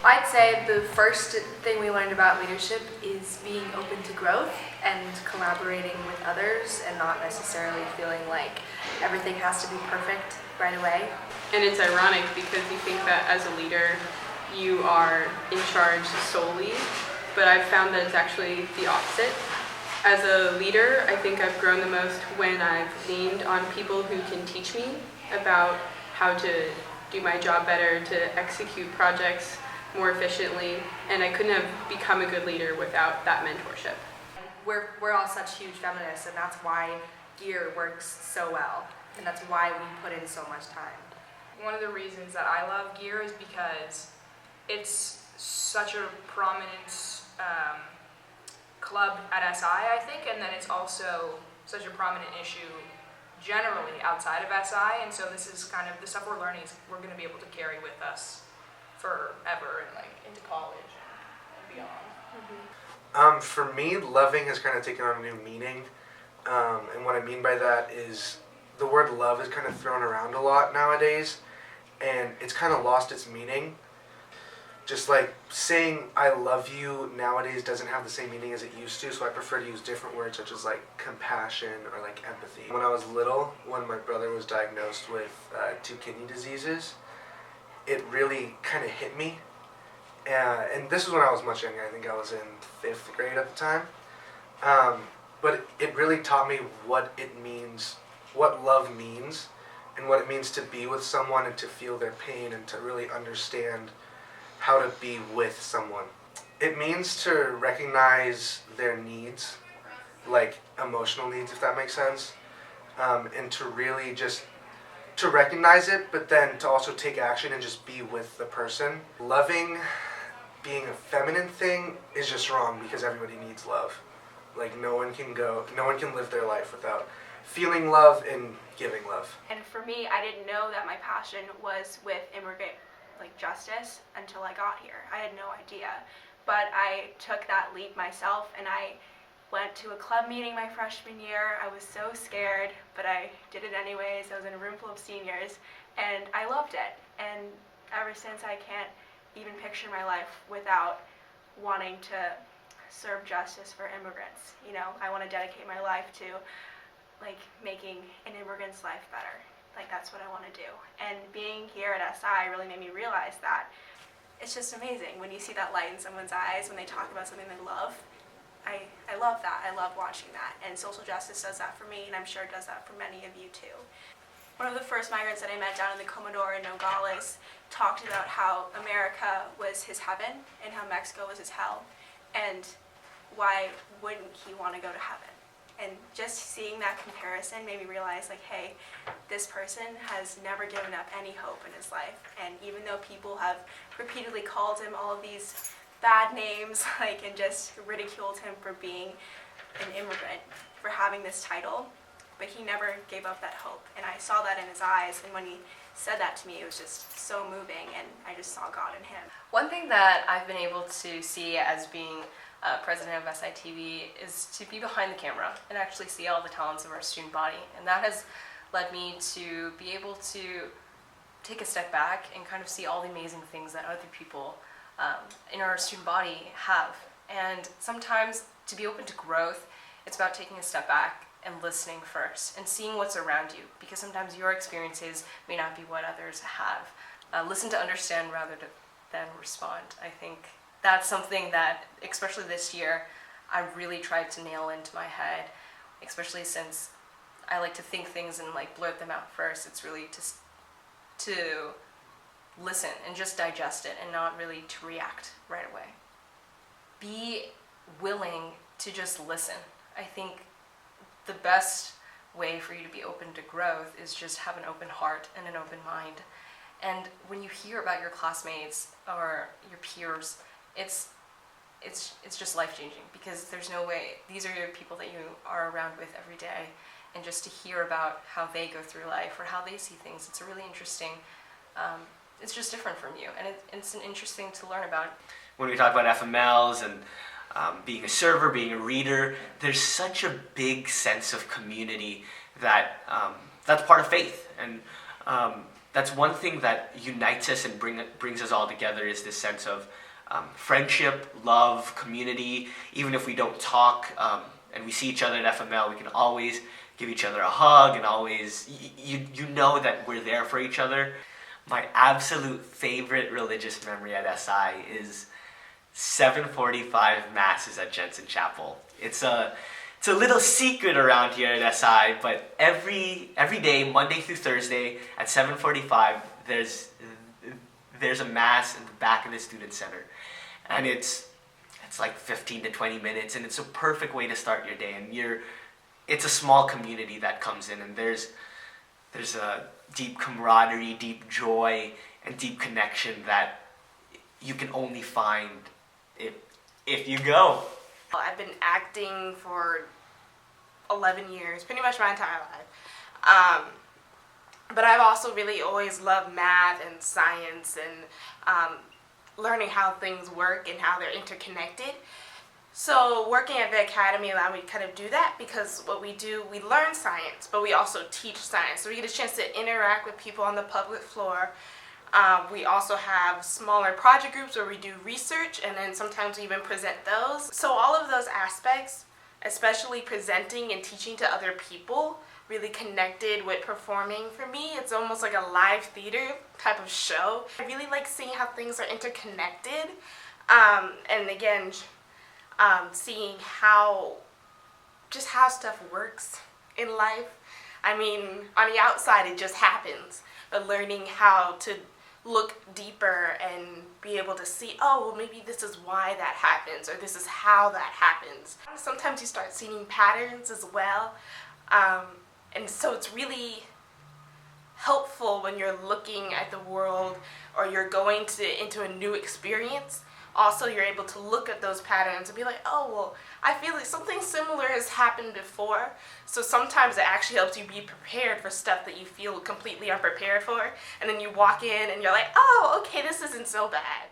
I'd say the first thing we learned about leadership is being open to growth and collaborating with others and not necessarily feeling like everything has to be perfect right away. And it's ironic because you think that as a leader you are in charge solely, but I've found that it's actually the opposite. As a leader, I think I've grown the most when I've leaned on people who can teach me about how to do my job better, to execute projects more efficiently, and I couldn't have become a good leader without that mentorship. We're all such huge feminists, and that's why gear works so well, and that's why we put in so much time. One of the reasons that I love gear is because it's such a prominent club at SI, I think, and then it's also such a prominent issue generally outside of SI, and so this is kind of the stuff we're learning we're going to be able to carry with us forever and like into college and beyond. For me, loving has kind of taken on a new meaning, and what I mean by that is the word love is kind of thrown around a lot nowadays, and it's kind of lost its meaning. Just like saying I love you nowadays doesn't have the same meaning as it used to, so I prefer to use different words such as like compassion or like empathy. When I was little, when my brother was diagnosed with 2 kidney diseases, it really kind of hit me. And this was when I was much younger. I think I was in 5th grade at the time. But it really taught me what it means, what love means, and what it means to be with someone and to feel their pain and to really understand how to be with someone. It means to recognize their needs, like emotional needs, if that makes sense, and to really just to recognize it, but then to also take action and just be with the person. Loving being a feminine thing is just wrong because everybody needs love. Like no one can live their life without feeling love and giving love. And for me, I didn't know that my passion was with immigrant justice until I got here. I had no idea, but I took that leap myself and I went to a club meeting my freshman year. I was so scared, but I did it anyways. I was in a room full of seniors and I loved it. And ever since, I can't even picture my life without wanting to serve justice for immigrants. You know, I want to dedicate my life to making an immigrant's life better. That's what I want to do. And being here at SI really made me realize that it's just amazing when you see that light in someone's eyes when they talk about something they love. I love that. I love watching that. And social justice does that for me, and I'm sure it does that for many of you too. One of the first migrants that I met down in the Comodoro in Nogales talked about how America was his heaven and how Mexico was his hell. And why wouldn't he want to go to heaven? And just seeing that comparison made me realize, hey, this person has never given up any hope in his life. And even though people have repeatedly called him all of these bad names, and just ridiculed him for being an immigrant, for having this title, but he never gave up that hope. And I saw that in his eyes, and when he said that to me, it was just so moving, and I just saw God in him. One thing that I've been able to see as being president of SITV is to be behind the camera and actually see all the talents of our student body. And that has led me to be able to take a step back and kind of see all the amazing things that other people in our student body have. And sometimes to be open to growth, it's about taking a step back and listening first and seeing what's around you, because sometimes your experiences may not be what others have. Listen to understand rather than respond. I think that's something that, especially this year, I really tried to nail into my head, especially since I like to think things and blurt them out first. It's really to listen and just digest it and not really to react right away. Be willing to just listen. I think the best way for you to be open to growth is just have an open heart and an open mind. And when you hear about your classmates or your peers, it's just life-changing, because there's no way, these are your people that you are around with every day, and just to hear about how they go through life or how they see things, it's a really interesting, it's just different from you, and it's an interesting to learn about. When we talk about FMLs and being a server, being a reader, there's such a big sense of community that that's part of faith, and that's one thing that unites us and brings us all together, is this sense of friendship, love, community. Even if we don't talk and we see each other at FML, we can always give each other a hug, and always, you know that we're there for each other. My absolute favorite religious memory at SI is 7:45 masses at Jensen Chapel. It's a little secret around here at SI, but every day, Monday through Thursday at 7:45, there's a mass in the back of the student center, and it's like 15 to 20 minutes, and it's a perfect way to start your day. And it's a small community that comes in, and there's a deep camaraderie, deep joy, and deep connection that you can only find if you go. I've been acting for 11 years, pretty much my entire life. But I've also really always loved math and science and learning how things work and how they're interconnected. So working at the academy allowed me to kind of do that, because what we do, we learn science, but we also teach science. So we get a chance to interact with people on the public floor. We also have smaller project groups where we do research, and then sometimes we even present those. So all of those aspects, especially presenting and teaching to other people, really connected with performing for me. It's almost like a live theater type of show. I really like seeing how things are interconnected, and again, seeing how stuff works in life. I mean, on the outside it just happens, but learning how to look deeper and be able to see, oh, well, maybe this is why that happens, or this is how that happens. Sometimes you start seeing patterns as well, and so it's really helpful when you're looking at the world or you're going into a new experience. Also, you're able to look at those patterns and be like, oh, well, I feel like something similar has happened before. So sometimes it actually helps you be prepared for stuff that you feel completely unprepared for. And then you walk in and you're like, oh, okay, this isn't so bad.